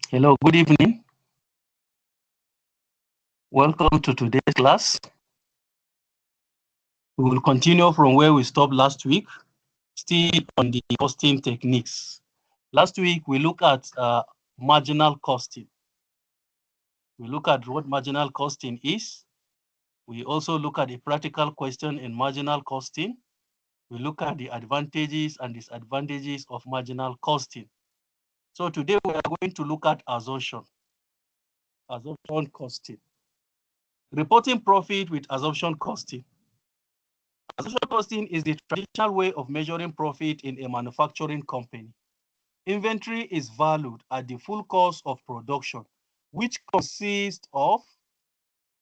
Hello, good evening. Welcome to today's class. We will continue from where we stopped last week, still on the costing techniques. Last week, we looked at marginal costing. We look at what marginal costing is. We also look at a practical question in marginal costing. We look at the advantages and disadvantages of marginal costing. So today we are going to look at absorption costing. Reporting profit with absorption costing. Absorption costing is the traditional way of measuring profit in a manufacturing company. Inventory is valued at the full cost of production, which consists of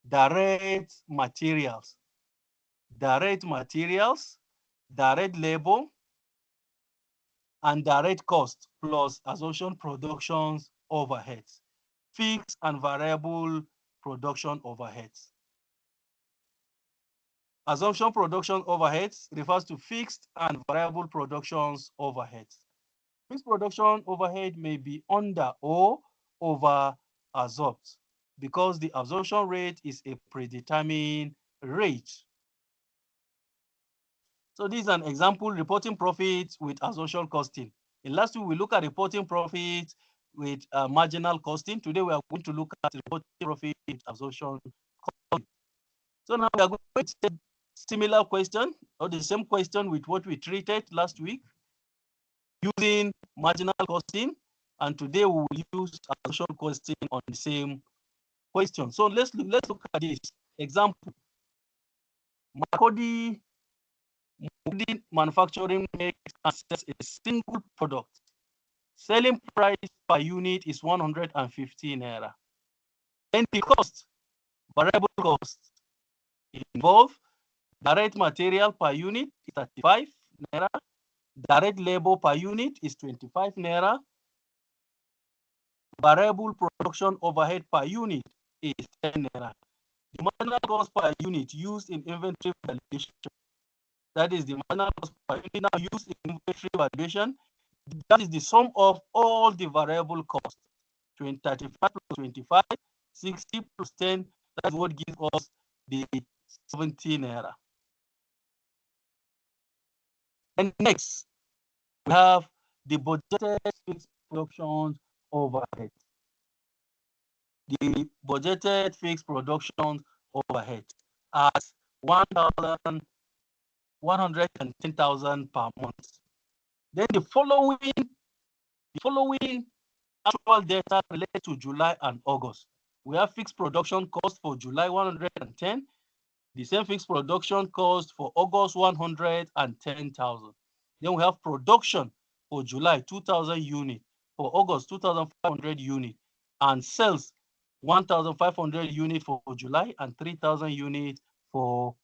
direct materials, direct labor, and direct costs plus absorption productions overheads, fixed and variable production overheads. Absorption production overheads refers to fixed and variable productions overheads. Fixed production overhead may be under or over absorbed because the absorption rate is a predetermined rate. So this is an example reporting profits with absorption costing. In last week, we look at reporting profits with marginal costing. Today, we are going to look at reporting profit with absorption costing. So now we are going to take similar question or the same question with what we treated last week using marginal costing, and today we will use absorption costing on the same question. So let's look at this example. Makodi manufacturing makes and sells a single product. Selling price per unit is 115 naira. Then the cost, variable cost, involve direct material per unit is 35 naira. Direct labor per unit is 25 naira. Variable production overhead per unit is 10 naira. The marginal cost per unit used in inventory valuation, that is the marginal cost per unit now used in inventory valuation, that is the sum of all the variable costs. 35 plus 25, 60 plus 10, that's what gives us the 17 naira. And next, we have the budgeted fixed production overhead. The budgeted fixed production overhead as 110,000 per month. Then the following actual data related to July and August. We have fixed production cost for July 110, the same fixed production cost for August 110,000. Then we have production for July 2,000 units, for August 2,500 units, and sales 1,500 units for July and 3,000 units for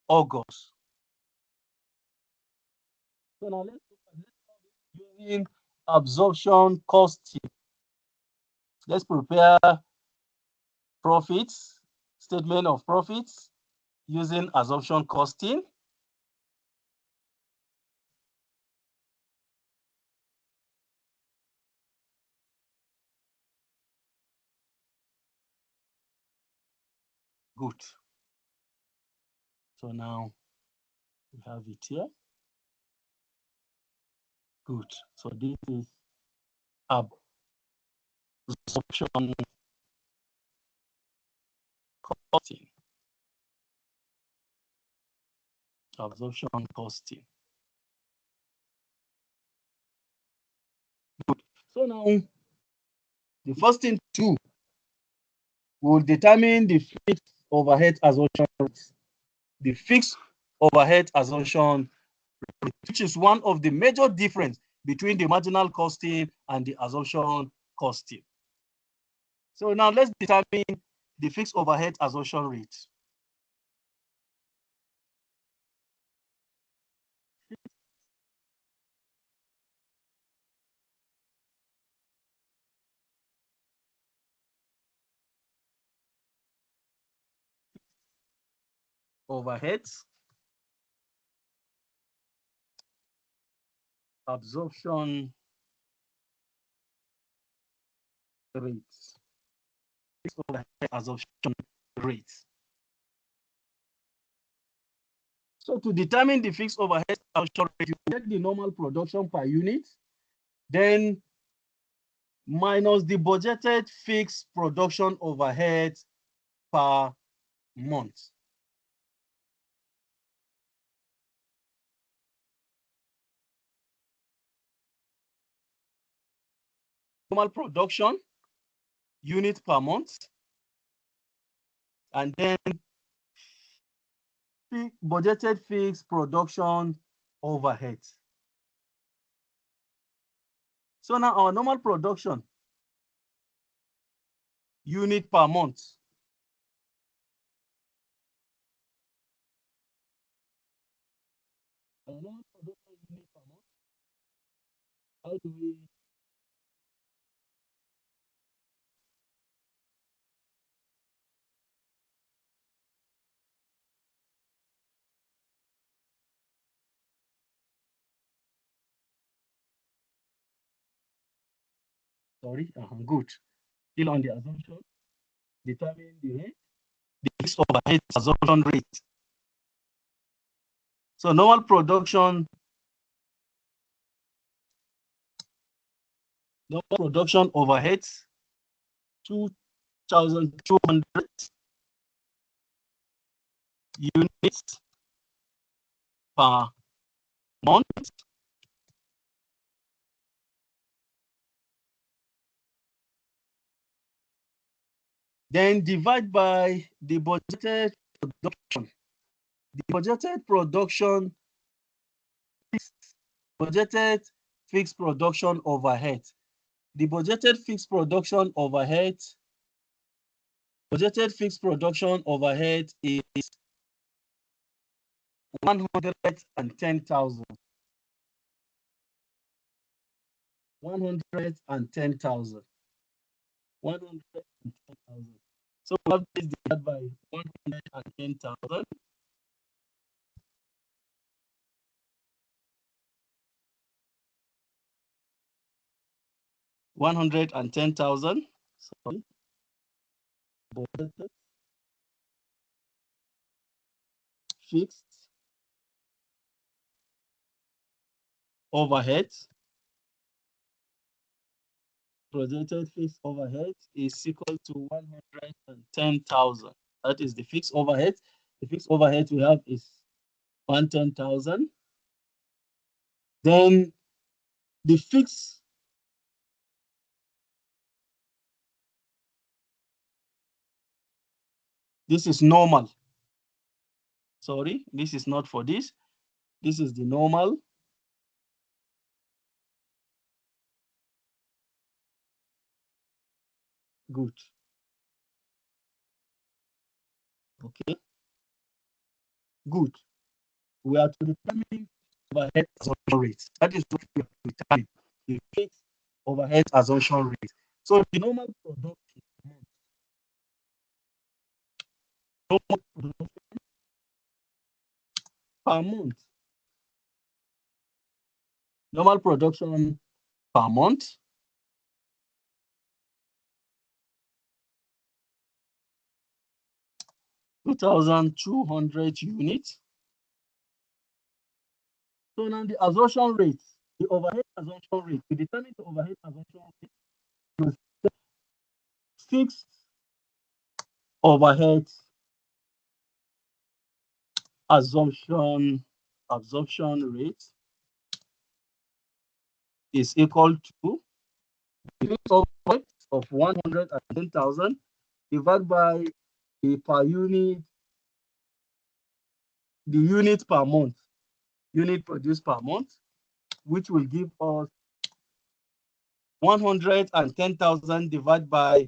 August. So now let's using absorption costing. Let's prepare profits, statement of profits using absorption costing. Good. So now we have it here. Good. So this is absorption costing. Absorption costing. Good. So now the first thing to do, we will determine the fixed overhead absorption rate. The fixed overhead absorption rate, which is one of the major difference between the marginal costing and the absorption costing. So now let's determine the fixed overhead absorption rate. Overheads, absorption rates. Fixed overhead absorption rates. So to determine the fixed overhead absorption rate, you take the normal production per unit, then minus the budgeted fixed production overhead per month. Normal production unit per month, and then budgeted fixed production overhead. So now our normal production unit per month. Our normal production unit per month. How do we good. Still on the assumption, determine the rate, the fixed overhead absorption rate. So normal production overheads 2,200 units per month. Then divide by the budgeted production. The budgeted production, budgeted fixed production overhead. The budgeted fixed production overhead is 110,000. 110,000. 110,000. So what is divided by 110,000? 110,000. Sorry. Budgeted fixed overhead. Projected fixed overhead is equal to 110,000. That is the fixed overhead. The fixed overhead we have is 110,000. Then the fixed this is normal. Sorry, this is not for this. This is the normal. Good. Okay. Good. We are to determine overhead absorption rate. That is what we are to determine. The fixed overhead absorption rate. So the normal production per month. Normal production per month. (2,200) units. So now the absorption rate, the overhead absorption rate, to determine the overhead absorption rate, fixed overhead absorption rate is equal to the fixed overhead of 110,000 divided by the per unit, the unit per month, unit produced per month, which will give us 110,000 divided by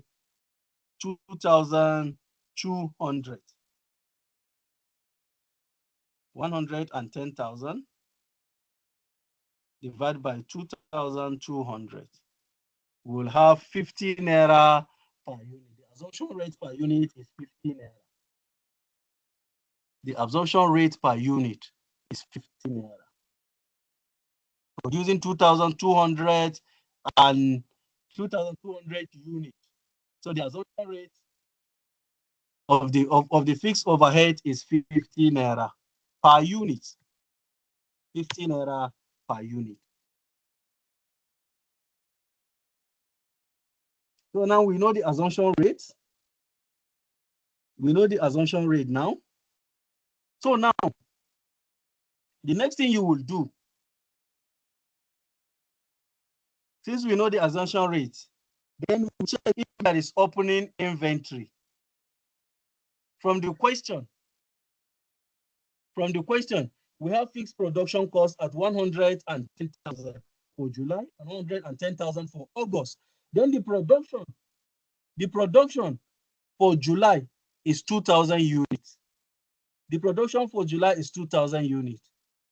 2,200. 110,000 divided by 2,200. We'll have 50 naira per unit. The absorption rate per unit is 50 naira. The absorption rate per unit is 50 naira. Producing 2,200 and 2,200 units. So the assumption rate of the fixed overhead is 50 naira per unit. 50 naira per unit. So now we know the assumption rate. We know the assumption rate now. So now, the next thing you will do, since we know the assumption rate, then we check if there is opening inventory. From the question, we have fixed production costs at 110,000 for July and 110,000 for August. Then the production for July is 2,000 units. The production for July is 2,000 units.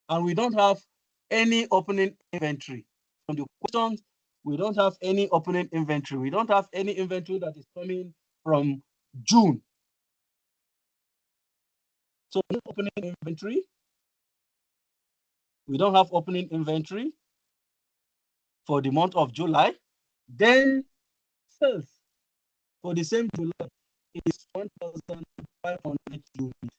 And we don't have any opening inventory. From the questions, we don't have any opening inventory. We don't have any inventory that is coming from June. So no opening inventory. We don't have opening inventory for the month of July. Then sales for the same July is 1,500 units.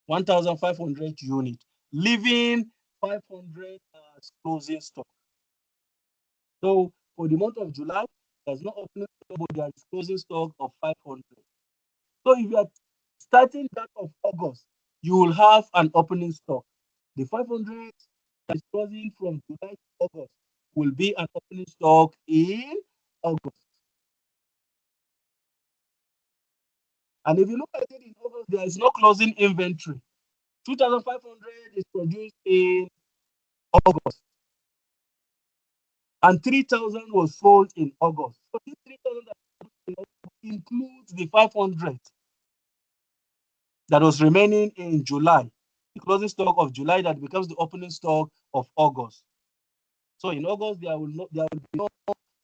1,500 units, leaving 500 as closing stock. So for the month of July, there's no opening stock, but there is closing stock of 500. So if you are starting that of August, you will have an opening stock. The 500 that is closing from July to August will be an opening stock in August. And if you look at it in August, there is no closing inventory. 2,500 is produced in August. And 3,000 was sold in August. So this 3,000 includes the 500 that was remaining in July, the closing stock of July that becomes the opening stock of August. So in August, there will be no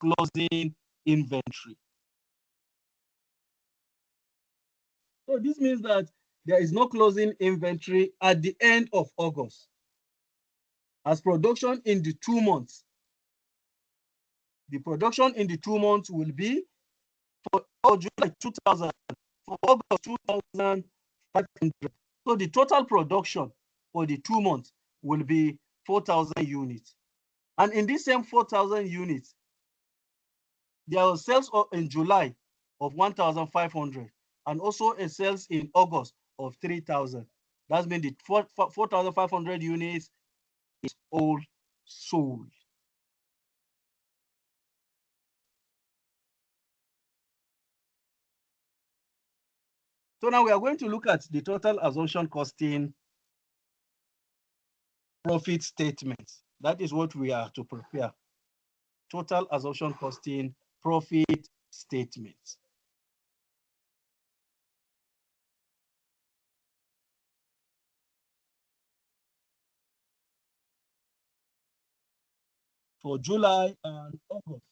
closing inventory. So this means that there is no closing inventory at the end of August. As production in the 2 months, the production in the 2 months will be for July 2,000, for August 2,500. So the total production for the 2 months will be 4,000 units. And in this same 4,000 units, there are sales in July of 1,500 and also a sales in August of 3,000. That means the 4,500 units is all sold. So now we are going to look at the total assumption costing profit statement. That is what we are to prepare. Total assumption costing profit statement. For July and August.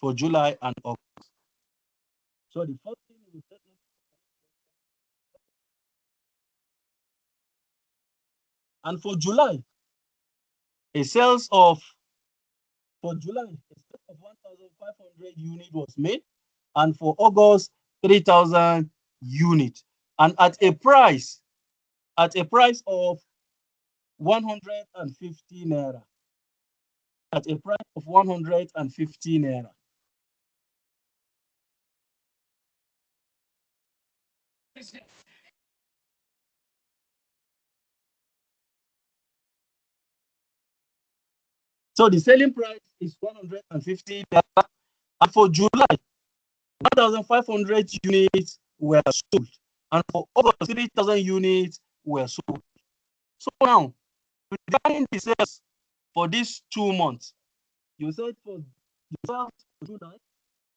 For July and August. So the first thing is and for July, a sales of for July, a sales of 1,500 units was made, and for August, 3,000 units, and at a price of 150 naira. At a price of 150 naira. So the selling price is 150 naira, and for July, 1,500 units were sold, and for August, 3,000 units were sold. So now, regarding the sales for these 2 months, you said for the sales for July,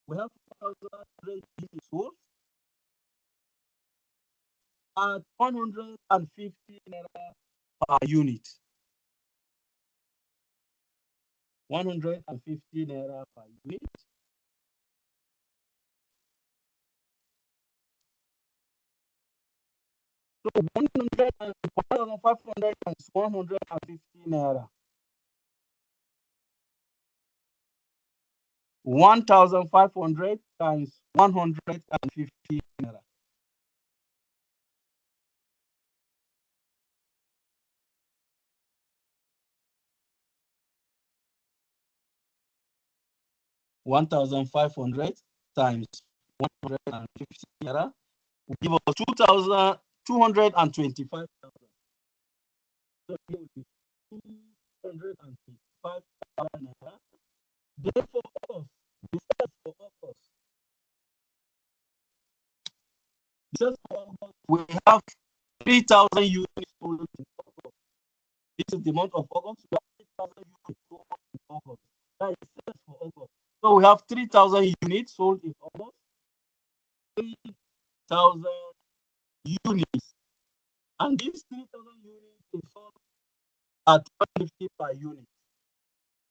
we have 1,500 units sold at 150 naira per unit. 150 naira per unit. So 1,500 times 150 naira. 1,500 times 150 naira. $1,500 times 150 naira will give us 2,225,000. So here will be 225,000 naira. Therefore, us, besides for us, besides for us, we have 3,000 units sold in August. This is the month of August. We have 3,000 units sold in August. That is sales for August. So we have 3,000 units sold in August. 3,000 units. And these 3,000 units is sold at 150 per unit.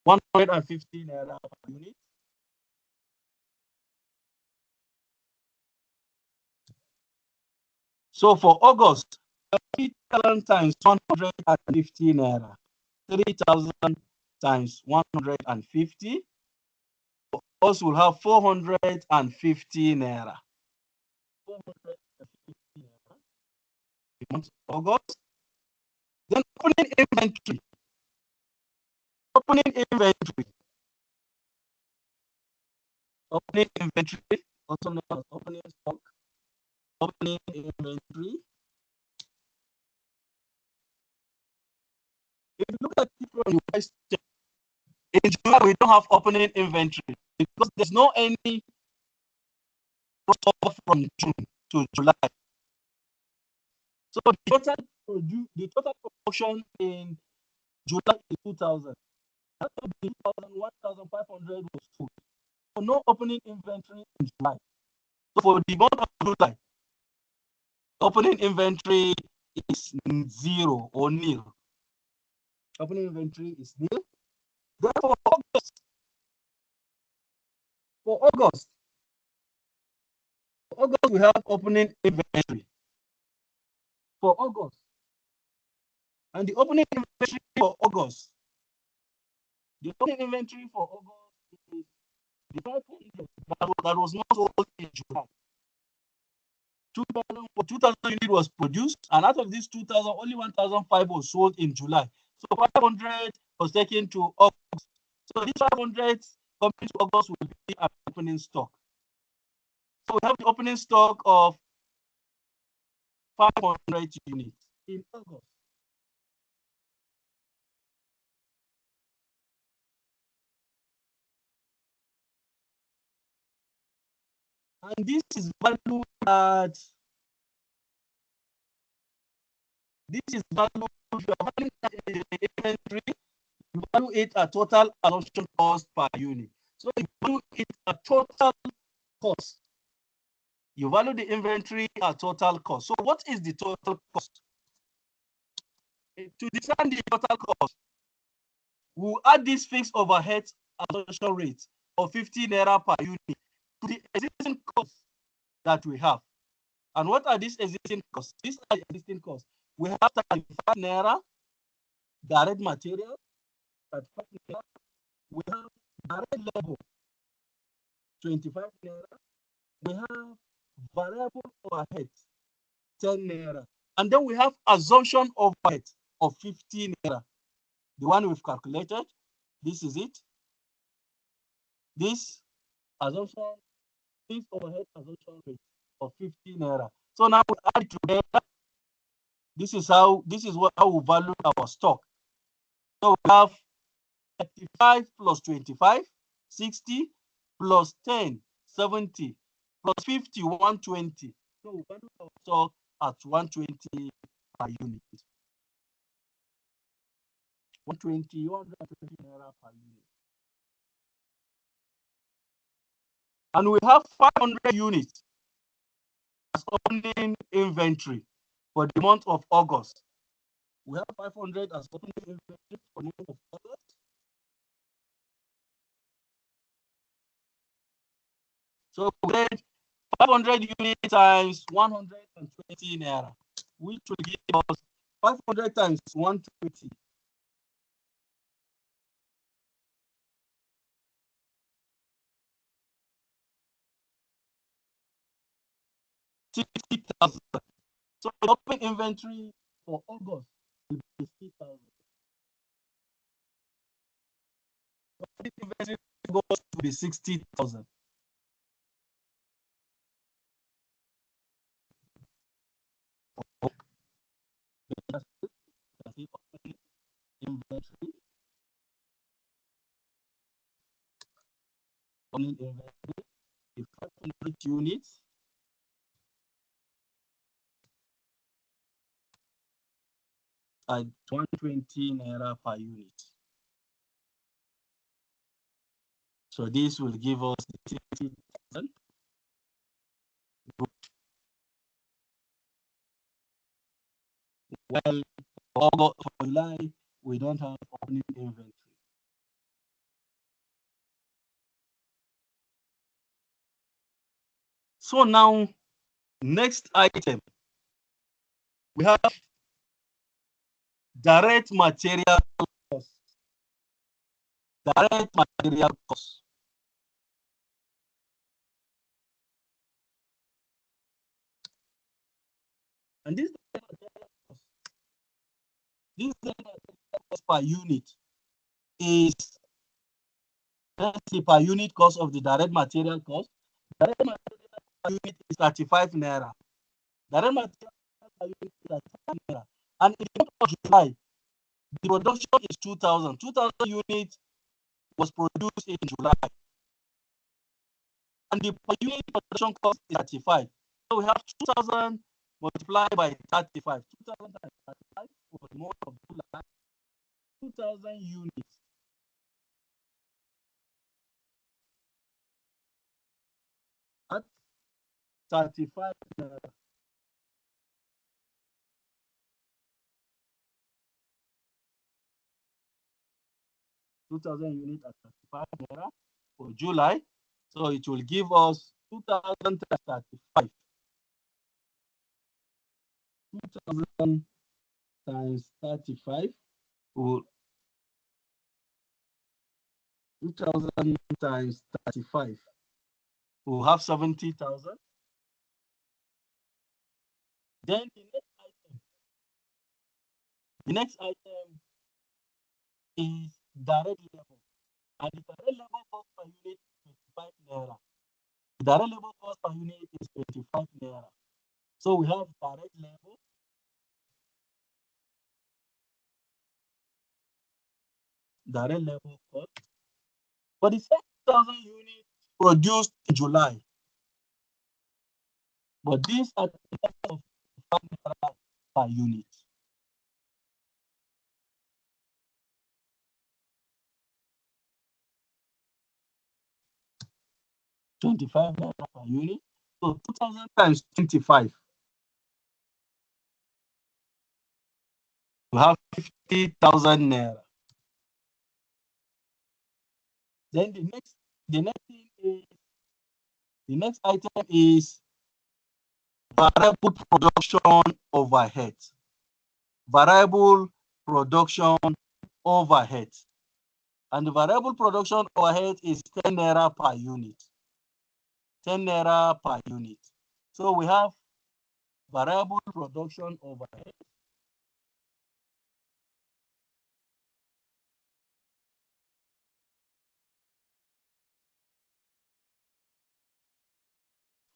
150 naira per unit. So for August, 3,000 times 150 naira. 3,000 times 150. Us will have 450 naira. 450 naira. The month of August. Then opening inventory. Opening inventory. Opening inventory, also known as opening stock. Opening inventory. If you look at it from the West, in July we don't have opening inventory because there's no any crossover from June to July. So the total production in July is 2,000. Out of the 2,000, 1,500 was sold. So no opening inventory in July. So for the month of July, opening inventory is 0 or nil. Opening inventory is nil. Therefore, for August, we have opening inventory. For August, and the opening inventory for August, the opening inventory for August is the 500 that was not sold in July. 2,000 units was produced, and out of these 2,000, only 1,005 was sold in July. So 500 was taken to August. So these 500 coming to August will be an opening stock. So we have the opening stock of 500 units in August. And this is valued at if you are valuing inventory, you value it at total absorption cost per unit. So you value it at total cost. You value the inventory at total cost. So what is the total cost? To determine the total cost, we'll add this fixed overhead absorption rate of 50 naira per unit to the existing costs that we have. And what are these existing costs? These are the existing costs. We have 35 naira direct material, 35 naira. We have direct labor, 25 naira. We have variable overhead, 10 naira. And then we have assumption overhead of 15 naira. The one we've calculated, this is it. This assumption, this overhead assumption rate of 15 naira. So now we add it together. This is how we value our stock. So we have 35 plus 25, 60 plus 10, 70 plus 50, 120. So we value our stock at 120 per unit. 120 naira per unit. And we have 500 units as opening inventory for the month of August. We have 500 as opening inventory for the month of August. So we get 500 units times 120 naira. which will give us 500 times 120. 60,000. So the opening inventory for August will be 60,000. Opening inventory for August will be 60,000. Opening inventory, opening inventory is 500 units at 120 naira per unit. So this will give us 60,000. Well, for July, we don't have opening inventory. So now, next item, we have direct material cost. Direct material cost. And this cost per unit is, let's say, per unit cost of the direct material cost. Direct material per unit is 35 naira. Direct material per unit is 35 naira. And in the month of July, the production is 2,000. 2,000 units was produced in July. And the per unit production cost is 35. So we have 2,000 multiplied by 35. 2,000 times 35 for the month of July. 2,000 units. At 35 naira. 2,000 units at 35 naira for July. So it will give us 2,000 times 35. 2,000 times 35 will 2,000 times 35 will have 70,000. Then the next item is direct labor. And the direct labor cost per unit is 25 naira. The direct labor cost per unit is 25 naira. So we have direct labor cost. For the 6,000 units produced in July, but these are the cost of 5 naira per unit. $25 per unit. So 2,000 times 25. We have 50,000 naira. Then the next item is variable production overhead. Variable production overhead. And the variable production overhead is 10 naira per unit. 10 naira per unit. So we have variable production overhead.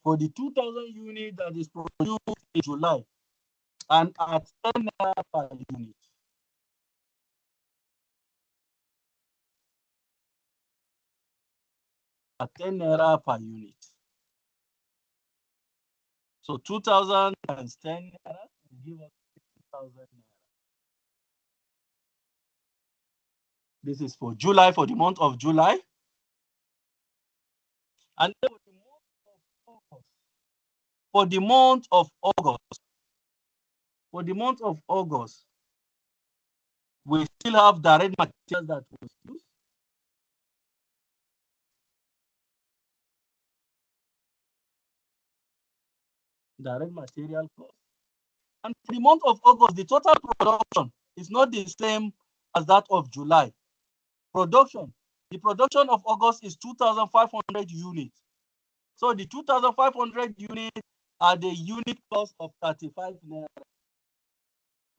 For the 2,000 units that is produced in July and at 10 naira per unit. At 10 naira per unit. So 2,000 times 10 naira will give us 50,000 naira. This is for July, for the month of July. And then for the month of August. For the month of August. For the month of August, we still have direct materials that was used. Direct material cost. And for the month of August, the total production is not the same as that of July. The production of August is 2,500 units. So the 2,500 units are the unit cost of 35 naira.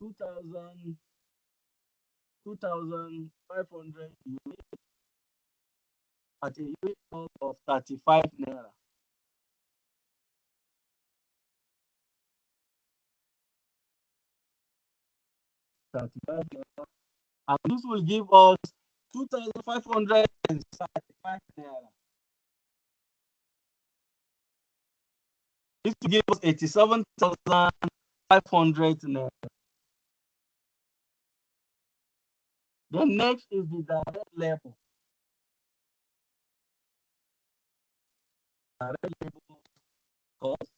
2,500 units at a unit cost of 35 naira. And this will give us 2,535 naira. This will give us 87,500 naira. Then next is the direct labor. Direct labor cost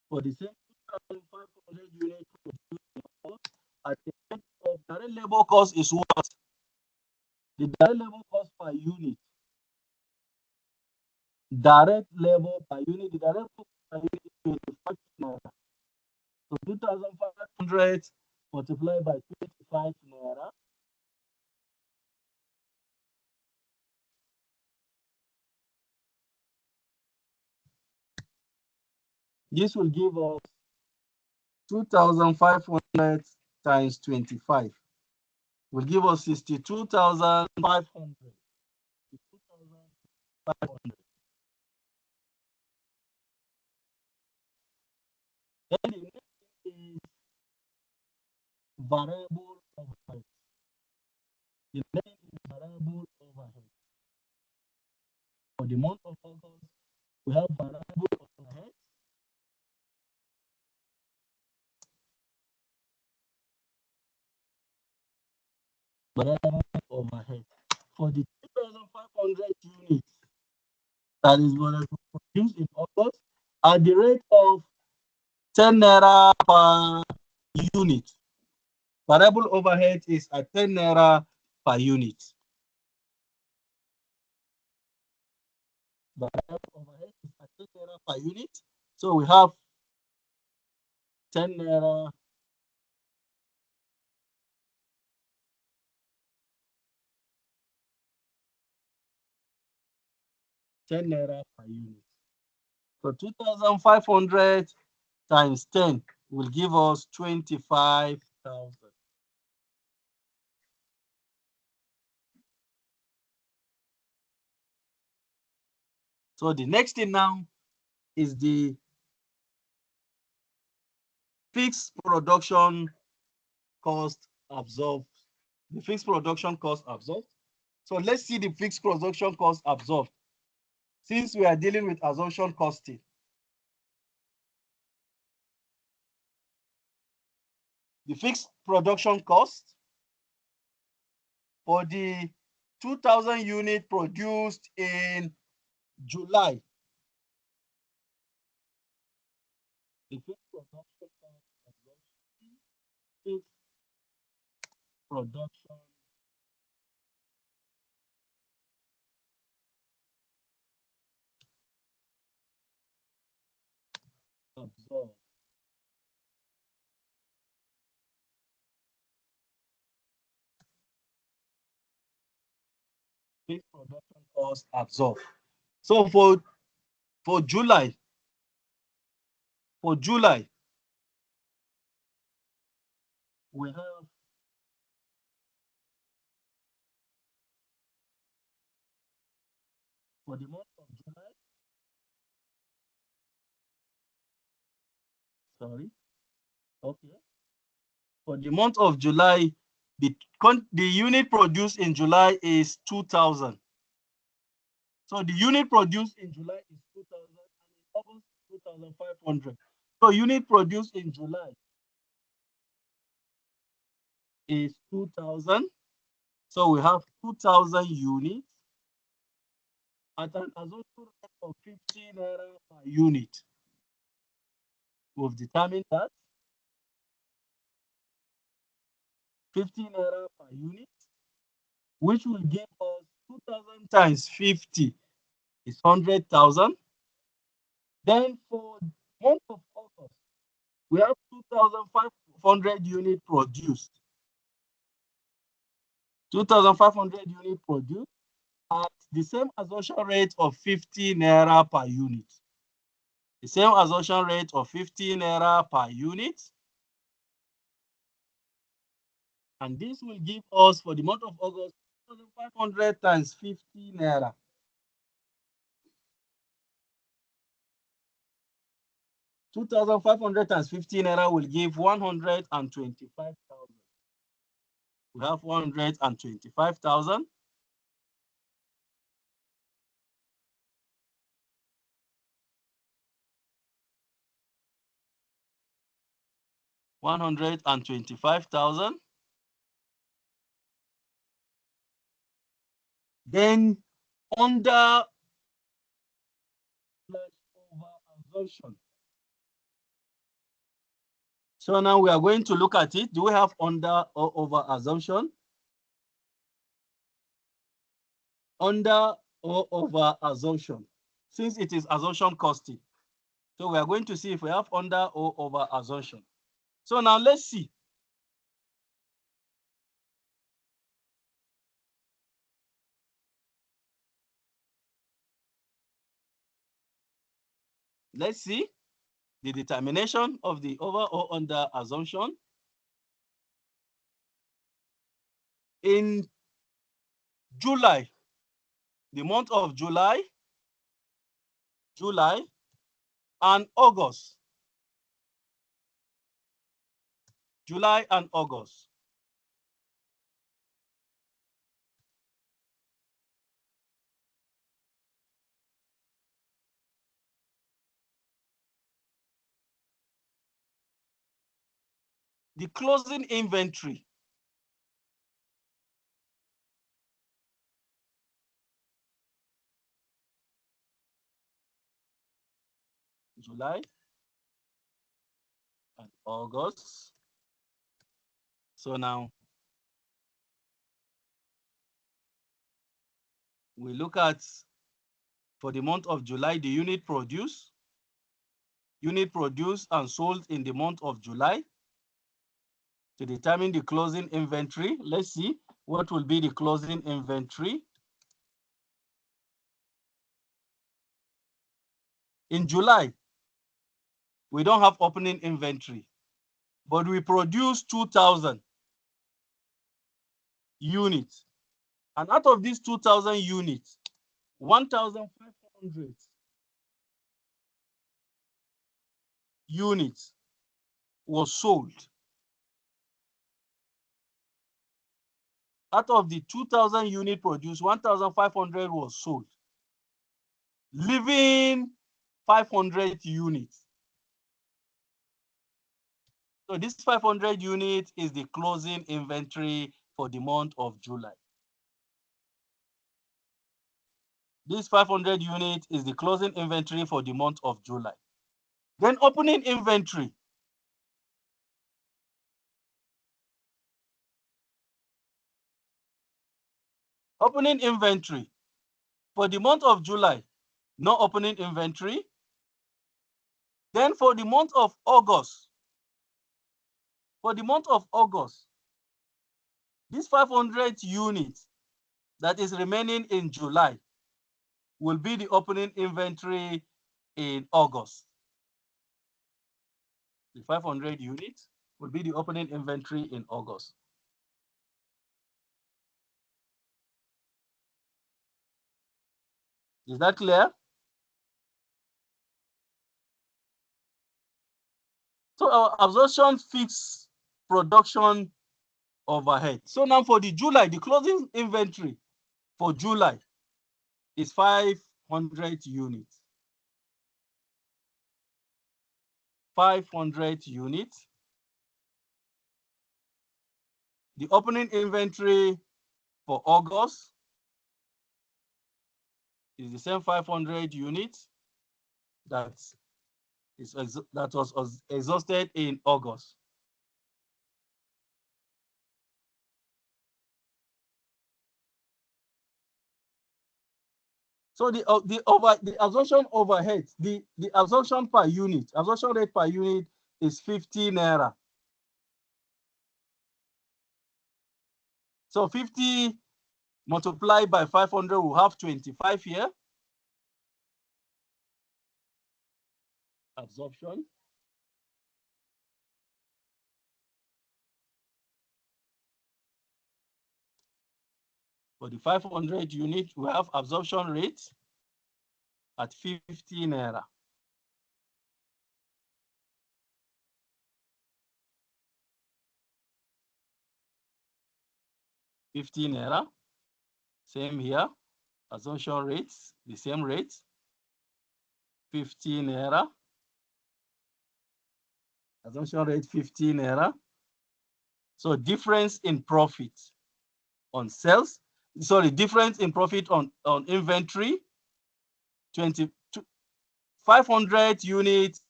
for the same 2,500 units at the end of direct labor cost is what? The direct labor cost per unit. Direct labor per unit. The direct labor per unit is 25 naira. So 2,500 multiplied by 25 naira. This will give us 2,500 times 25 will give us 62,500. Then the next is variable overhead. The next is variable overhead. For the month of August, we have variable overhead. Variable overhead. For the 2,500 units that is going to be produced in August at the rate of 10 naira per unit. Variable overhead is at 10 naira per unit. Variable overhead is at 10 naira per unit. So we have 10 naira per unit. So 2,500 times 10 will give us 25,000. So the next thing now is the fixed production cost absorbed. The fixed production cost absorbed. So let's see the fixed production cost absorbed. Since we are dealing with absorption costing, the fixed production cost for the 2,000 units produced in July. The fixed production cost absorption, fixed production absorbed. Fixed production cost absorbed. So for July, we have for the month of July, sorry, okay. For the month of July, the unit produced in July is 2,000. So the unit produced in July is 2,000 and in August 2,500. So unit produced in July is 2,000. So we have 2,000 units at an absorption rate of 50 naira per unit. We've determined that 50 naira per unit, which will give us 2,000 times 50 is 100,000. Then for month of August, we have 2,500 units produced. 2,500 units produced at the same absorption rate of 50 naira per unit. The same absorption rate of 50 naira per unit. And this will give us, for the month of August, 2,500 times 50 naira. 2,500 times 50 naira will give 125,000. We have 125,000. Then under over absorption. So now we are going to look at it. Do we have under or over assumption? Under or over assumption, since it is assumption costing. So we are going to see if we have under or over assumption. So now let's see. Let's see the determination of the over or under assumption. In July, the month of July and August. July and August. The closing inventory. July and August. So now we look at, for the month of July, the unit produced and sold in the month of July. To determine the closing inventory, let's see what will be the closing inventory. In July, we don't have opening inventory, but we produce 2,000 units. And out of these 2,000 units, 1,500 units was sold. Out of the 2,000 units produced, 1,500 was sold, leaving 500 units. So this 500 units is the closing inventory for the month of July. This 500 units is the closing inventory for the month of July. Then opening inventory. Opening inventory. For the month of July, no opening inventory. Then for the month of August, this 500 units that is remaining in July will be the opening inventory in August. The 500 units will be the opening inventory in August. Is that clear? So our absorption fixed production overhead. So now for the July, the closing inventory for July is 500 units. 500 units. The opening inventory for August is the same 500 units that was exhausted in August. So the absorption overhead, the absorption per unit, absorption rate per unit is 50 naira. So 50 multiplied by 500 will have 25 here. Absorption. For the 500 unit, we have absorption rate at 50 naira. 50 naira. Same here. Absorption rates, the same rate. 50 naira. Assumption rate 50 naira. So difference in profit on sales, sorry, difference in profit on inventory, 500 units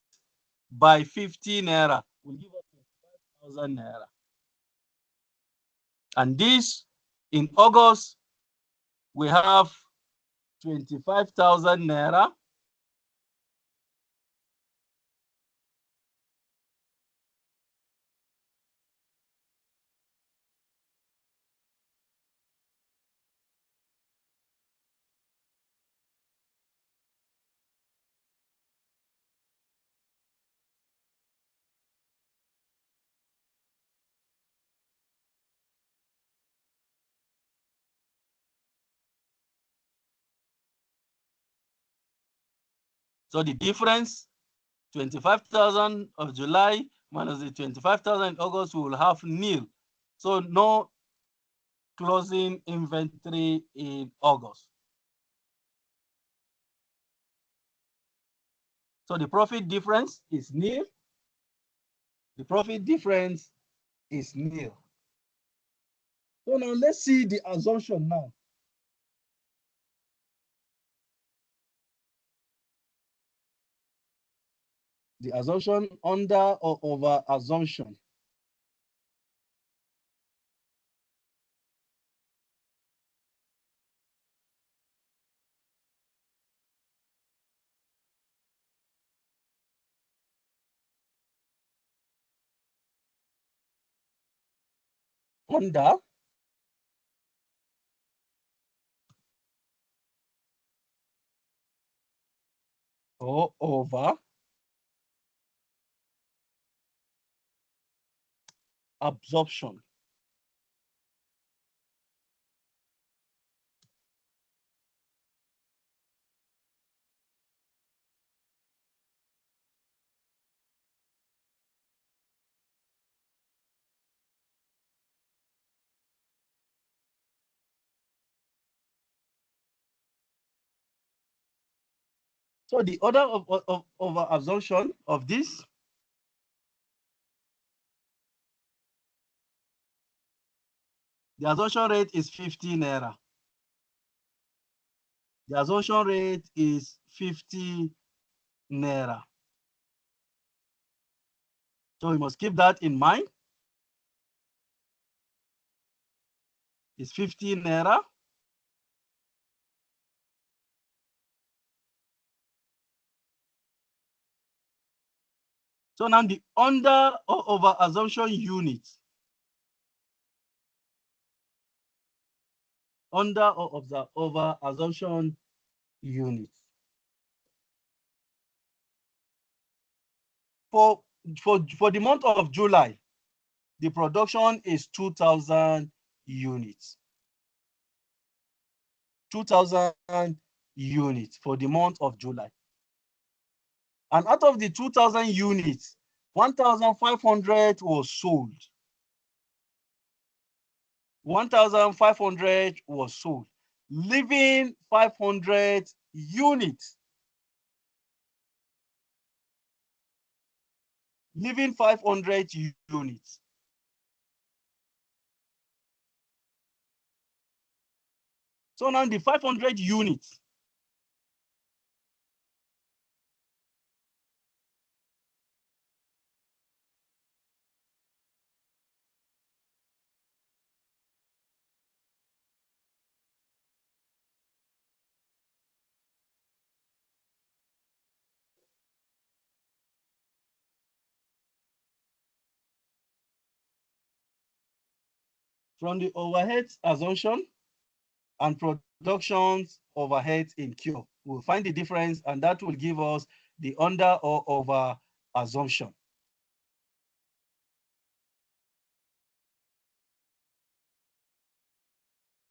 by 50 naira will give us 25,000 naira. And this in August, we have 25,000 naira. So the difference, 25,000 of July minus the 25,000 in August, we will have nil. So no closing inventory in August. So the profit difference is nil. The profit difference is nil. So now let's see the assumption now. The assumption under or over assumption. Under or over absorption. So the order of over absorption of this, the absorption rate is 50 naira. The absorption rate is 50 naira. So we must keep that in mind. It's 50 naira. So now the under or over assumption unit. Under or over assumption unit. For the month of July, the production is 2,000 units. 2,000 units for the month of July. And out of the 2,000 units, 1,500 was sold. 1,500 was sold, leaving 500 units. Leaving 500 units. So now the 500 units, From the overheads assumption and productions overheads in Q, we'll find the difference, and that will give us the under or over assumption.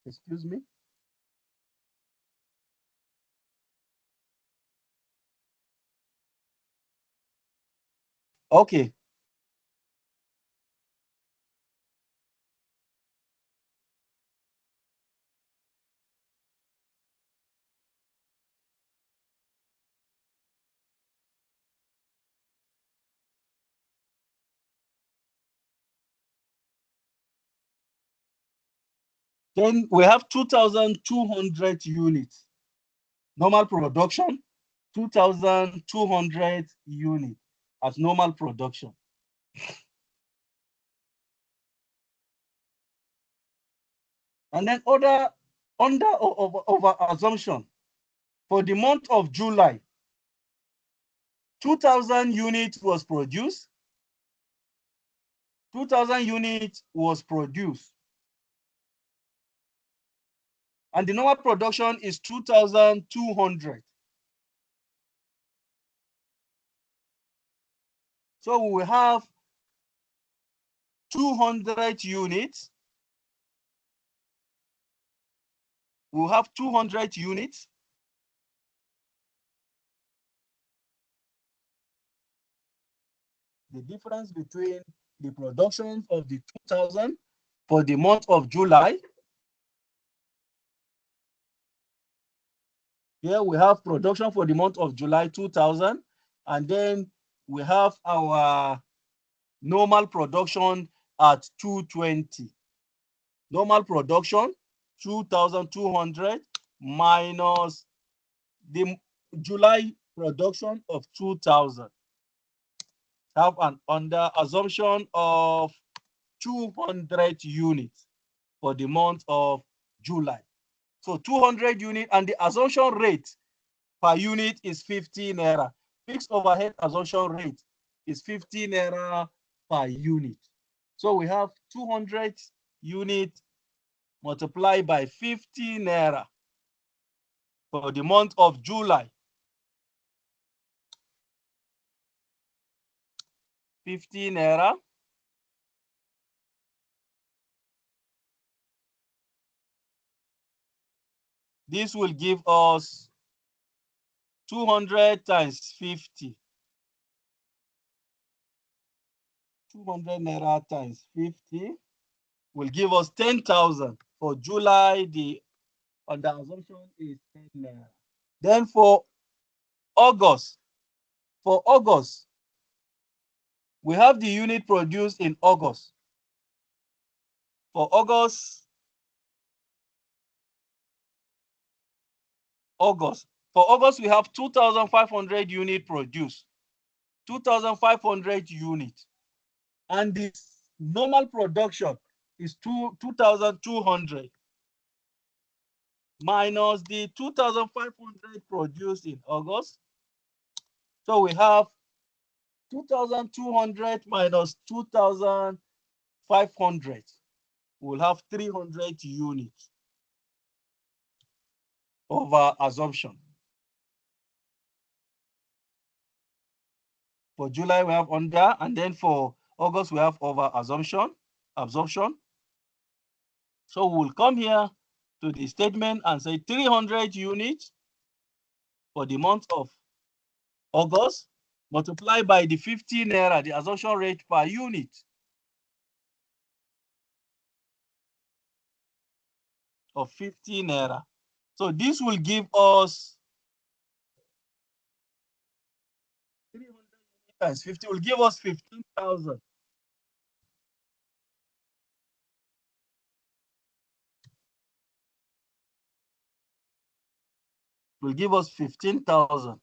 Excuse me. Okay. Then we have 2,200 units. Normal production, 2,200 units as normal production. And then under or over assumption, for the month of July, 2,000 units was produced. 2,000 units was produced. And the normal production is 2,200. So we will have 200 units. We'll have 200 units. The difference between the production of the 2,000 for the month of July. Here we have production for the month of July 2,000, and then we have our normal production at 220. Normal production 2,200 minus the July production of 2,000. Have an under assumption of 200 units for the month of July. So 200 units, and the assumption rate per unit is 50 naira. Fixed overhead assumption rate is 50 naira per unit. So we have 200 units multiplied by 50 naira for the month of July. 50 naira. This will give us 200 times 50. 200 naira times 50 will give us 10,000. For July, the under assumption is 10 naira. Then for August, we have the unit produced in August. For August, we have 2,500 units produced. 2,500 units. And the normal production is 2,200 minus the 2,500 produced in August. So we have 2,200 minus 2,500. We'll have 300 units over assumption. For July, we have under, and then for August, we have over absorption. So we'll come here to the statement and say 300 units for the month of August, multiplied by the 50 naira, the absorption rate per unit. Of 50 naira. So this will give us 300 times 50 will give us 15,000. Will give us 15,000.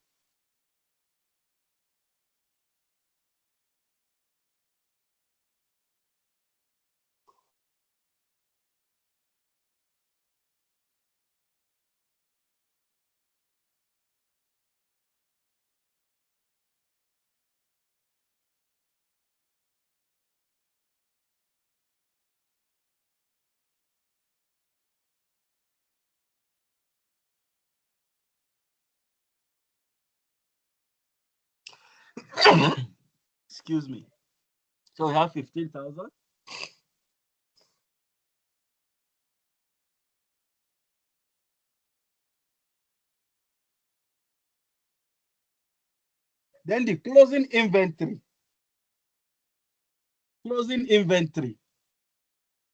Excuse me. So we have 15,000. Then the closing inventory. Closing inventory.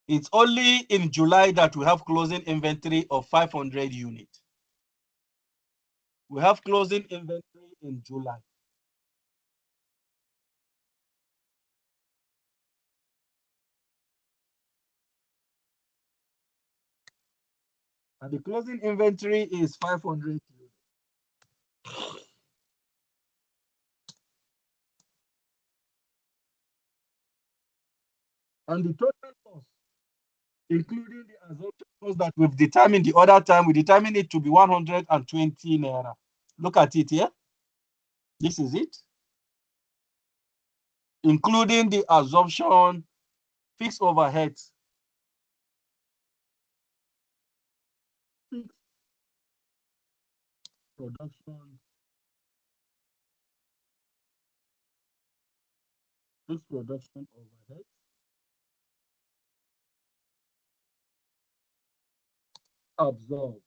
It's only in July that we have closing inventory of 500 units. We have closing inventory in July. And the closing inventory is 500 units. And the total cost, including the absorption cost that we've determined the other time, we determined it to be 120 naira. Look at it here. This is it. Including the absorption, fixed overheads. Fixed production, fixed production overheads. Absorb.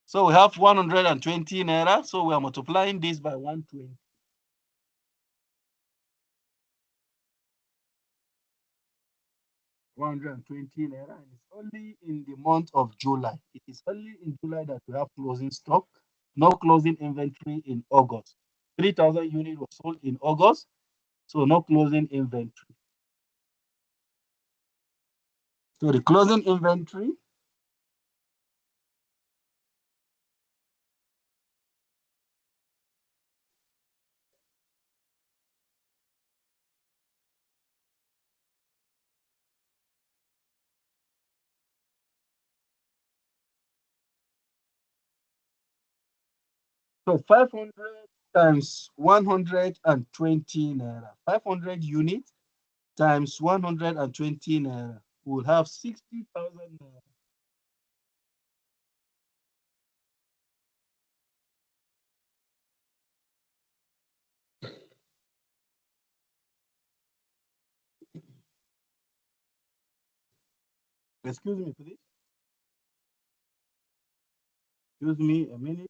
So we have 120 naira. So we are multiplying this by 120. 120 naira, and it's only in the month of July. It is only in July that we have closing stock, no closing inventory in August. 3,000 units was sold in August, so no closing inventory. So the closing inventory so 500 times 120 naira. 500 units times 120 naira. We'll have 60,000 naira. Excuse me, please. Excuse me a minute.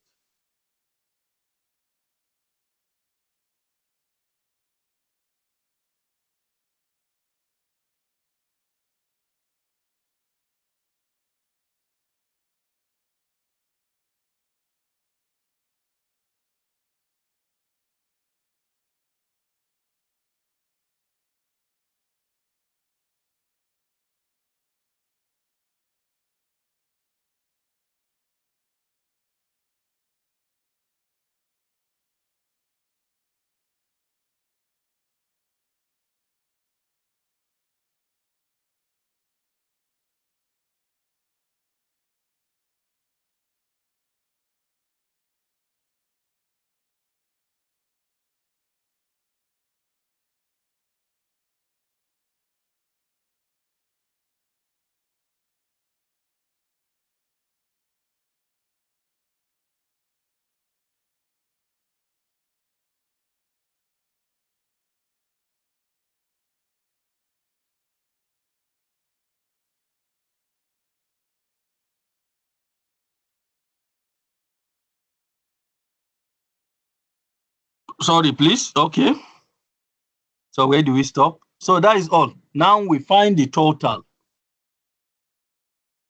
Sorry, please. Okay. So where do we stop? So that is all. Now we find the total.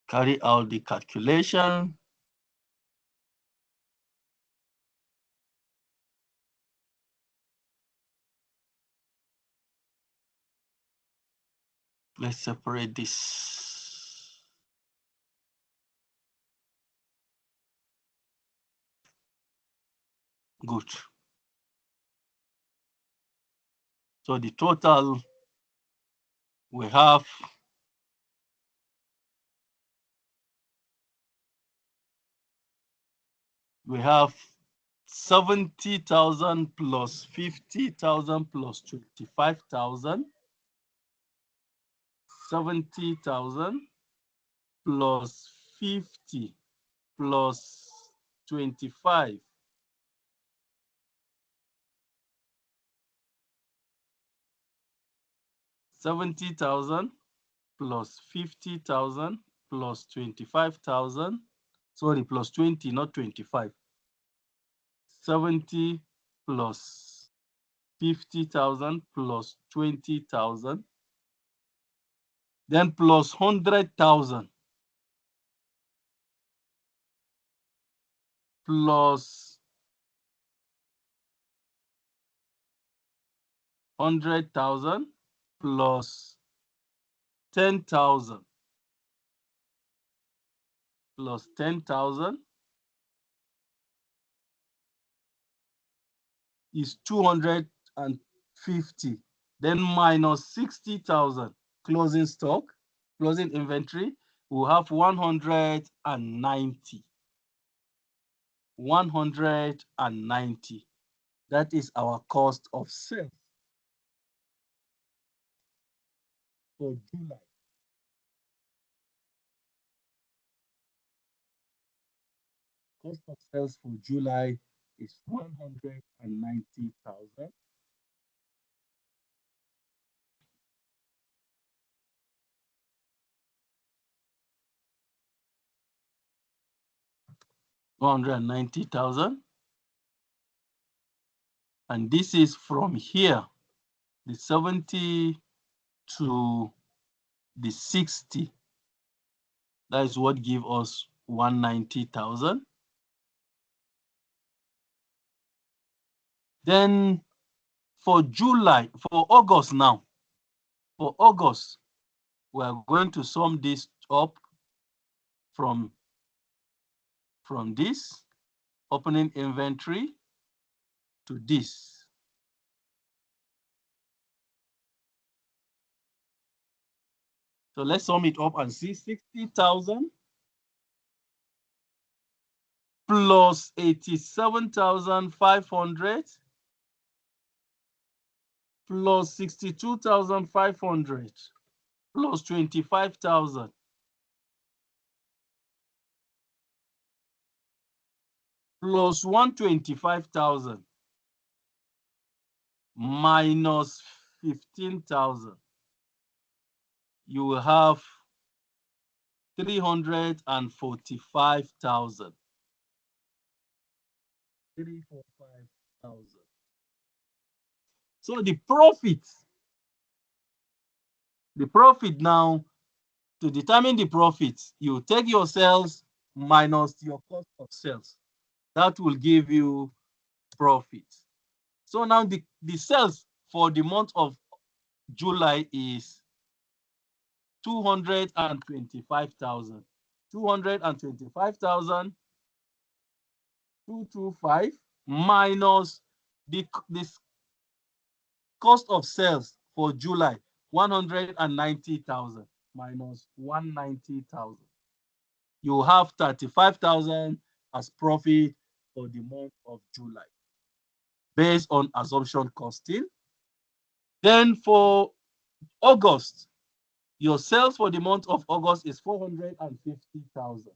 Carry out the calculation. Let's separate this. Good. So the total we have we have 70,000 plus 50,000 plus 25,000. 70,000 plus 50 plus 25. 70,000 plus 50,000 plus 25,000. Sorry, plus 20, not 25. 70 plus 50,000 plus 20,000. Then plus 100,000 plus 100,000 plus 10,000 plus 10,000 is 250. Then minus 60,000 closing stock, closing inventory, we'll have 190. 190. That is our cost of sales for July. Cost of sales for July is 190,000. 190,000. And this is from here, the 70 to the 60. That is what gives us 190,000. Then for July, for August now, for August, we are going to sum this up from this opening inventory to this. So let's sum it up and see 60,000 plus 87,500 plus 62,500 plus 25,000 plus 125,000 minus 15,000. You will have 345,000. 345,000. So the profit now, to determine the profit, you take your sales minus your cost of sales. That will give you profit. So now the sales for the month of July is 225,000. 225,000, 225 minus this cost of sales for July, 190,000 minus 190,000. You have 35,000 as profit for the month of July based on assumption costing. Then for August, your sales for the month of August is 450,000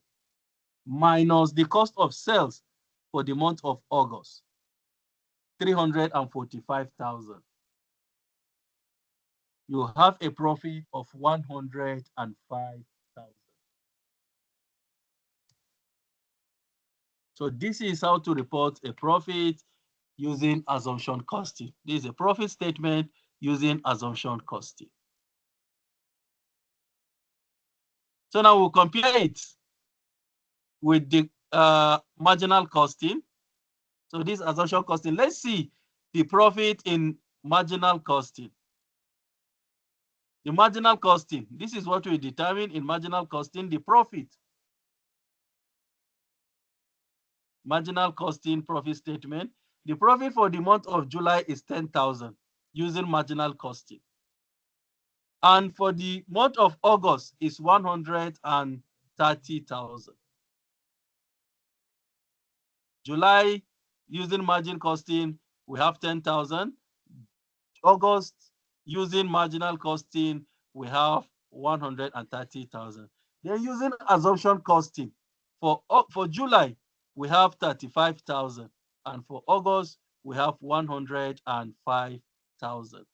minus the cost of sales for the month of August, 345,000. You have a profit of 105,000. So this is how to report a profit using assumption costing. This is a profit statement using assumption costing. So now we'll compare it with the marginal costing. So this assumption costing, let's see the profit in marginal costing. The marginal costing, this is what we determine in marginal costing, the profit. Marginal costing profit statement. The profit for the month of July is 10,000 using marginal costing. And for the month of August is 130,000. July using margin costing, we have 10,000. August using marginal costing, we have 130,000. Then using assumption costing, for July, we have 35,000. And for August, we have 105,000.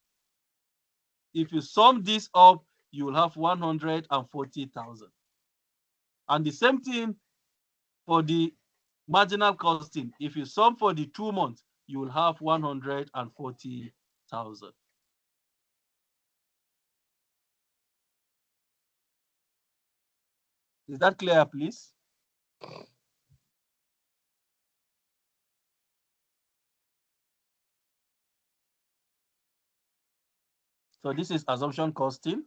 If you sum this up, you will have 140,000. And the same thing for the marginal costing. If you sum for the 2 months, you will have 140,000. Is that clear, please? So this is assumption costing.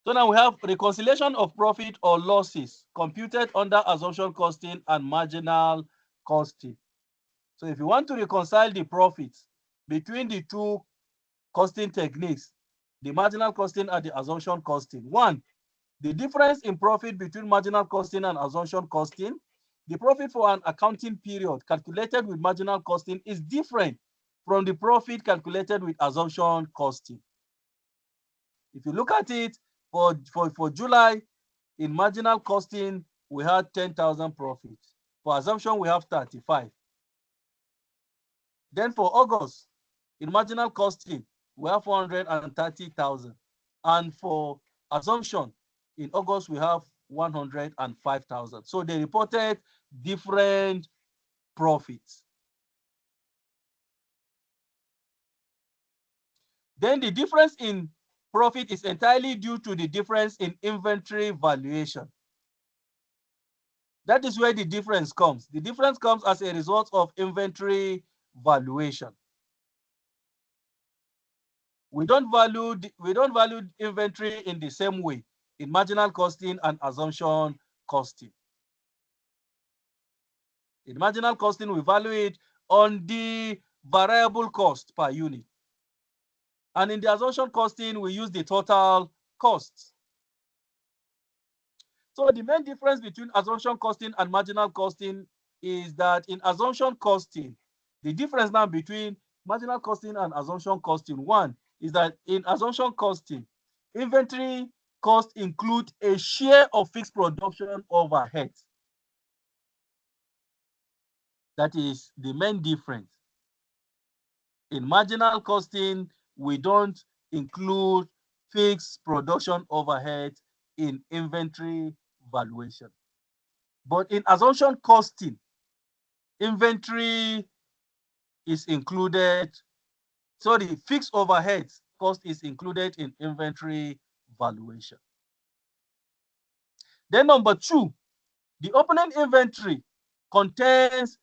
So now we have reconciliation of profit or losses computed under assumption costing and marginal costing. So if you want to reconcile the profits between the two costing techniques, the marginal costing and the assumption costing. One, the difference in profit between marginal costing and assumption costing. The profit for an accounting period calculated with marginal costing is different from the profit calculated with assumption costing. If you look at it, for July, in marginal costing, we had 10,000 profit. For assumption, we have 35. Then for August, in marginal costing, we have 430,000. And for assumption, in August, we have 105,000. So they reported different profits. Then the difference in profit is entirely due to the difference in inventory valuation. That is where the difference comes. The difference comes as a result of inventory valuation. We don't value inventory in the same way in marginal costing and assumption costing. In marginal costing, we value it on the variable cost per unit. And in the assumption costing, we use the total costs. So the main difference between assumption costing and marginal costing is that in assumption costing, the difference now between marginal costing and assumption costing, one is that in assumption costing, inventory costs include a share of fixed production overhead. That is the main difference. In marginal costing, we don't include fixed production overhead in inventory valuation. But in assumption costing, inventory is included. Sorry, fixed overhead cost is included in inventory valuation. Then number two, the opening inventory contains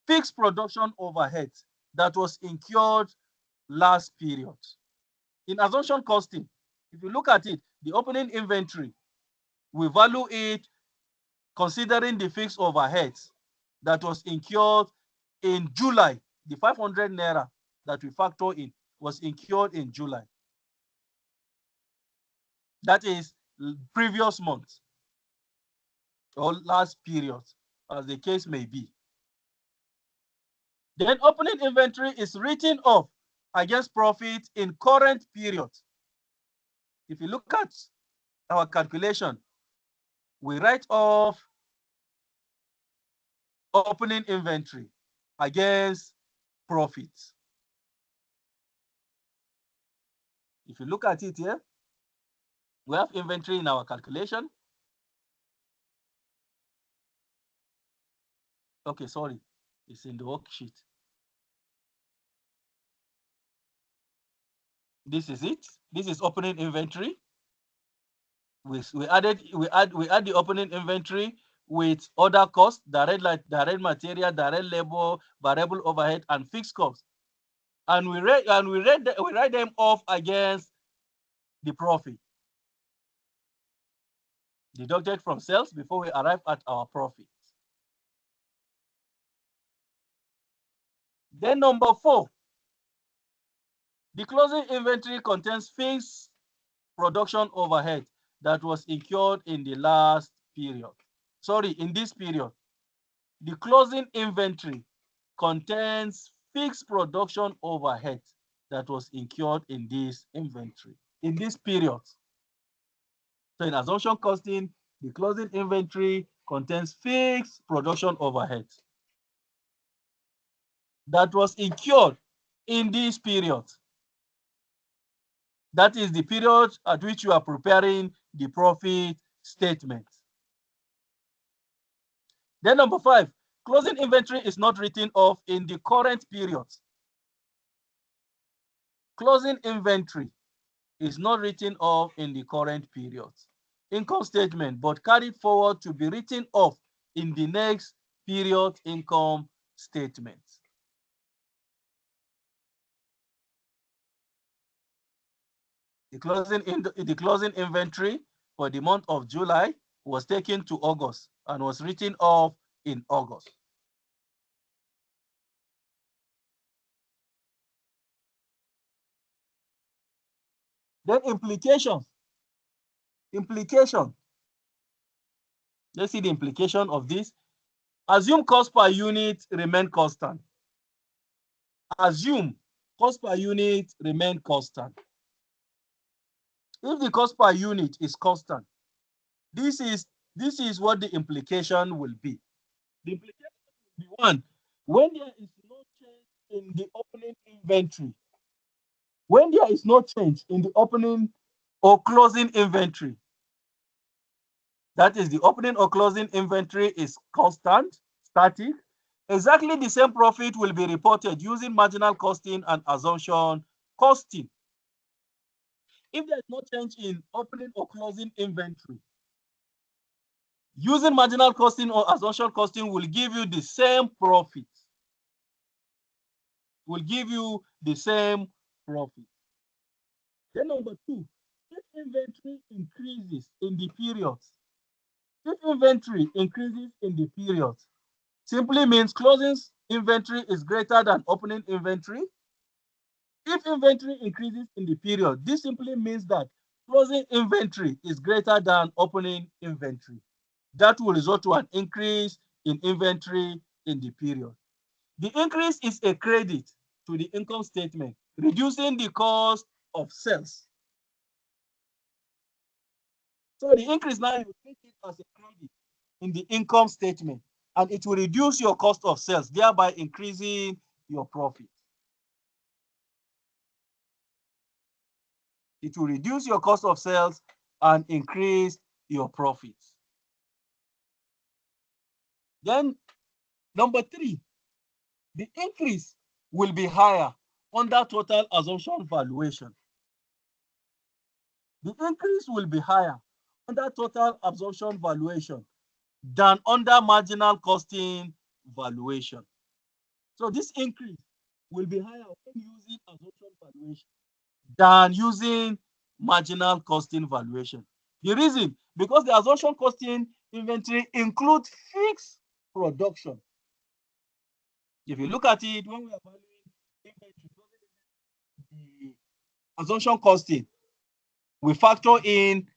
fixed production overhead that was incurred last period. In assumption costing, if you look at it, the opening inventory, we value it considering the fixed overheads that was incurred in July. The 500 naira that we factor in was incurred in July. That is previous month or last period, as the case may be. Then opening inventory is written off against profit in current period. If you look at our calculation, we write off opening inventory against profits. If you look at it here, we have inventory in our calculation. Okay, sorry, it's in the worksheet. This is it. This is opening inventory. We add the opening inventory with other costs, direct material, direct labor, variable overhead, and fixed costs. And we write them off against the profit deducted from sales before we arrive at our profit. Then number four, the closing inventory contains fixed production overhead that was incurred in the last period. Sorry, in this period. The closing inventory contains fixed production overhead that was incurred in this inventory, in this period. So in assumption costing, the closing inventory contains fixed production overhead that was incurred in this period. That is the period at which you are preparing the profit statement. Then number 5, closing inventory is not written off in the current period. Closing inventory is not written off in the current period income statement, but carried forward to be written off in the next period income statement. The closing inventory for the month of July was taken to August and was written off in August. Then implication. Let's see the implication of this. Assume cost per unit remain constant. Assume cost per unit remain constant. If the cost per unit is constant, this is what the implication will be. The implication will be 1, when there is no change in the opening inventory. When there is no change in the opening or closing inventory, that is the opening or closing inventory is constant, static, exactly the same profit will be reported using marginal costing and assumption costing. If there is no change in opening or closing inventory, using marginal costing or assumption costing will give you the same profit. Then number 2, if inventory increases in the period, simply means closing inventory is greater than opening inventory. If inventory increases in the period, this simply means that closing inventory is greater than opening inventory. That will result to an increase in inventory in the period. The increase is a credit to the income statement, reducing the cost of sales. So the increase now, you take it as a credit in the income statement, and it will reduce your cost of sales, thereby increasing your profit. It will reduce your cost of sales and increase your profits. Then number 3, the increase will be higher under total assumption valuation. The increase will be higher under total absorption valuation than under marginal costing valuation. So this increase will be higher when using absorption valuation than using marginal costing valuation. The reason, because the absorption costing inventory includes fixed production. If you look at it, when we are valuing inventory, the absorption costing, we factor in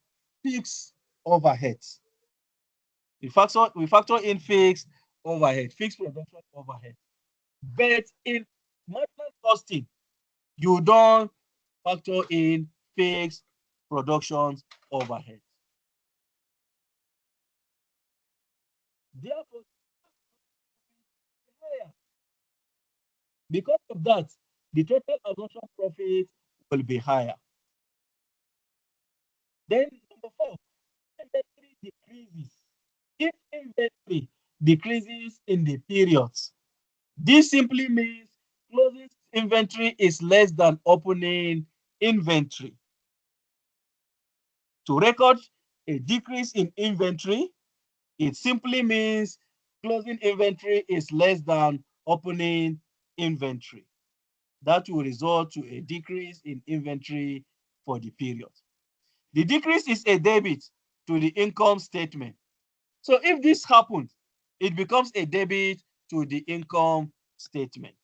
fixed overheads. We factor in fixed overhead, fixed production overhead. But in marginal costing, you don't factor in fixed production overhead. Therefore, higher. Because of that, the total assumption profit will be higher. Then number 4, inventory decreases. If inventory decreases in the periods, this simply means closing inventory is less than opening inventory. To record a decrease in inventory, it simply means closing inventory is less than opening inventory. That will result to a decrease in inventory for the period. The decrease is a debit to the income statement. So if this happens, it becomes a debit to the income statement.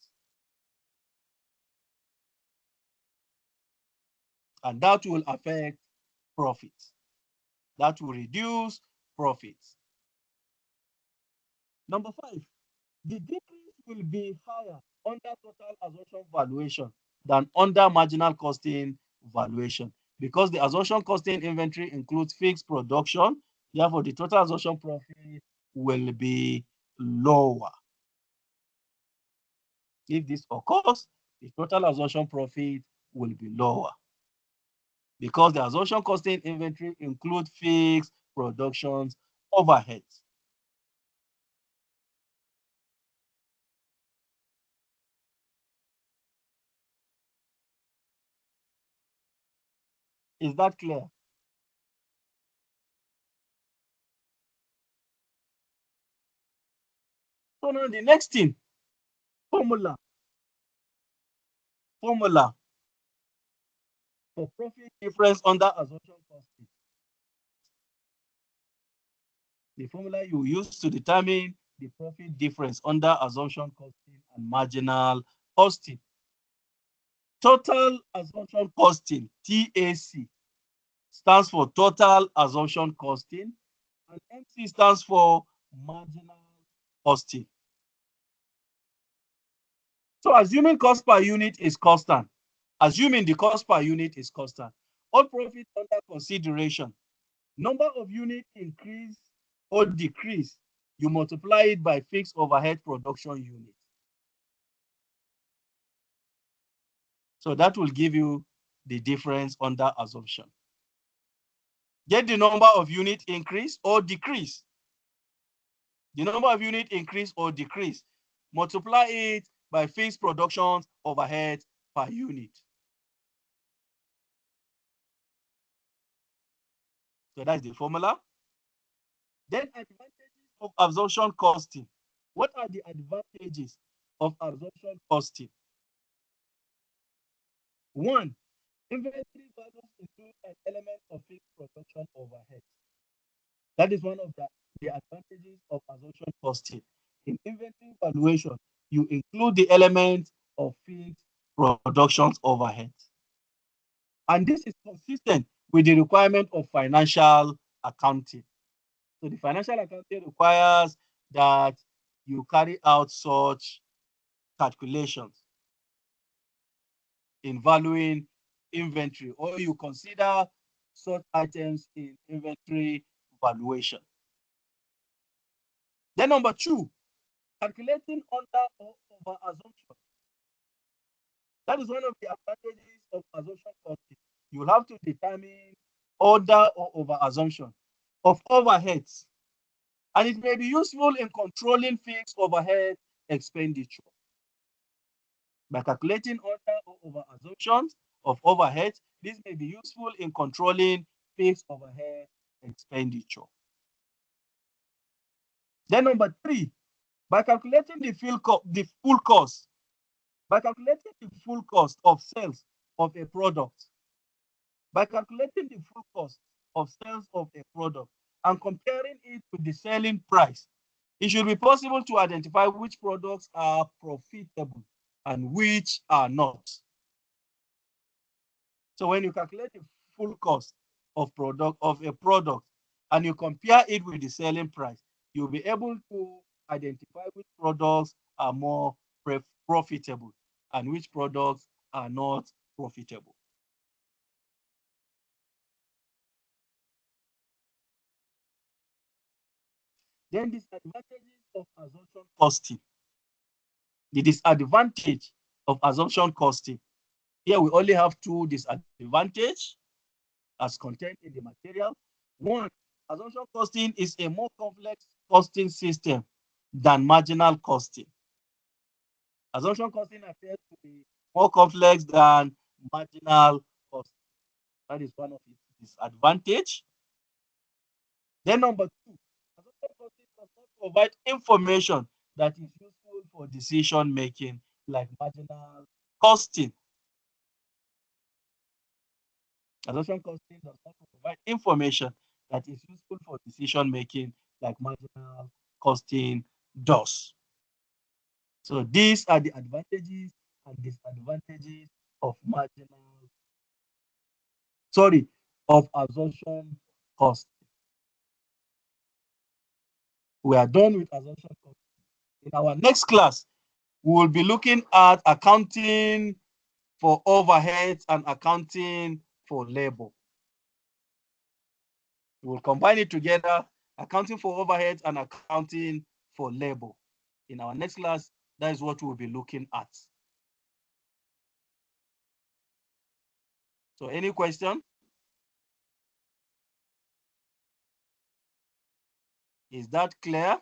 And that will affect profits. That will reduce profits. Number 5, the decrease will be higher under total assumption valuation than under marginal costing valuation. because the absorption costing inventory includes fixed production, therefore the total absorption profit will be lower. If this occurs, the total absorption profit will be lower because the absorption costing inventory includes fixed productions overheads. Is that clear? So now the next thing, formula for profit difference under absorption costing. The formula you use to determine the profit difference under absorption costing and marginal costing. Total absorption costing, TAC, stands for total absorption costing, and MC stands for marginal costing. So assuming cost per unit is constant, assuming the cost per unit is constant, all profit under consideration, number of units increase or decrease, you multiply it by fixed overhead production units. So that will give you the difference under absorption. Get the number of unit increase or decrease. The number of unit increase or decrease. Multiply it by fixed production overhead per unit. So that's the formula. Then advantages of absorption costing. What are the advantages of absorption costing? One, inventory values include an element of fixed production overhead. That is one of the advantages of absorption costing. In inventory valuation, you include the element of fixed production overhead. And this is consistent with the requirement of financial accounting. So the financial accounting requires that you carry out such calculations in valuing inventory, or you consider such items in inventory valuation. Then number two, calculating under or over assumption. That is one of the advantages of absorption costing. You have to determine under or over assumption of overheads, and it may be useful in controlling fixed overhead expenditure. By calculating under or over assumptions of overheads, this may be useful in controlling fixed overhead expenditure. Then number three, by calculating the full cost, by calculating the full cost of sales of a product, by calculating the full cost of sales of a product and comparing it with the selling price, it should be possible to identify which products are profitable and which are not. So when you calculate the full cost of a product and you compare it with the selling price, you'll be able to identify which products are more profitable and which products are not profitable. Then disadvantages of assumption costing. The disadvantage of assumption costing. Here we only have two disadvantages as contained in the material. One, assumption costing is a more complex costing system than marginal costing. Assumption costing appears to be more complex than marginal costing. That is one of its disadvantages. Then number two, assumption costing does not provide information that is useful for decision making like marginal costing. Assumption costing does not provide information that is useful for decision making like marginal costing does. So these are the advantages and disadvantages of of assumption cost. We are done with assumption cost. In our next class, we will be looking at accounting for overheads and accounting for labor. We'll combine it together, accounting for overheads and accounting for labor. In our next class, that is what we'll be looking at. So any question? Is that clear?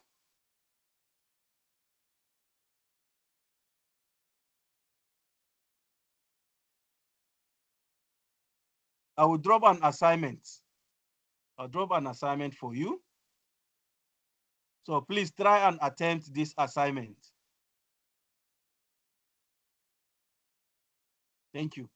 I will drop an assignment. I'll drop an assignment for you. So please try and attempt this assignment. Thank you.